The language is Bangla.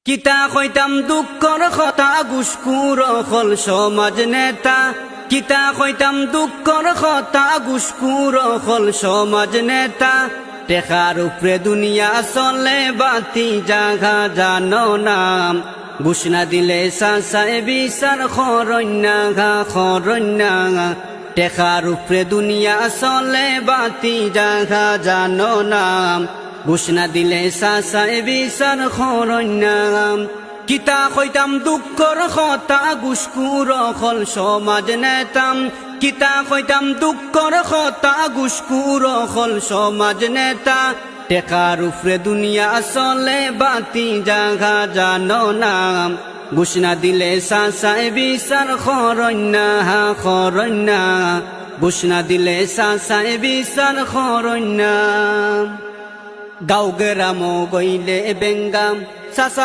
কিতা কইতাম দুঃখর কথা ঘুষখুর হল সমাজ নেতা, কিতা কইতাম দুঃখর কথা ঘুষখুর হল সমাজ নেতা। টেকার উপরে দুনিয়া চলে বাতি জাগা জানো নাম, ঘুষ না দিলে সাসায় বিচার খরণ্যা খরণ্যা। টেকার উপরে দুনিয়া চলে বাতি জাগা জানো নাম, ঘুষ না দিলে সাসায় বিচার খরণ্যা। কিতা কইতাম দুঃখর কথা ঘুষখুর হল সমাজ নেতাম, কিতা কইতাম দুঃখর কথা ঘুষখুর হল সমাজ নেতা। টেকার উপরে দুনিয়া চলে বাতি জাগা জানো নাম, ঘুষ না দিলে সাসায় বিচার খরণ্যা খরণ্যা। ঘুষ না দিলে সাসায় বিচার খরণ্যা। গাঁও গ্রাম গইলে বেঙ্গাম সাসা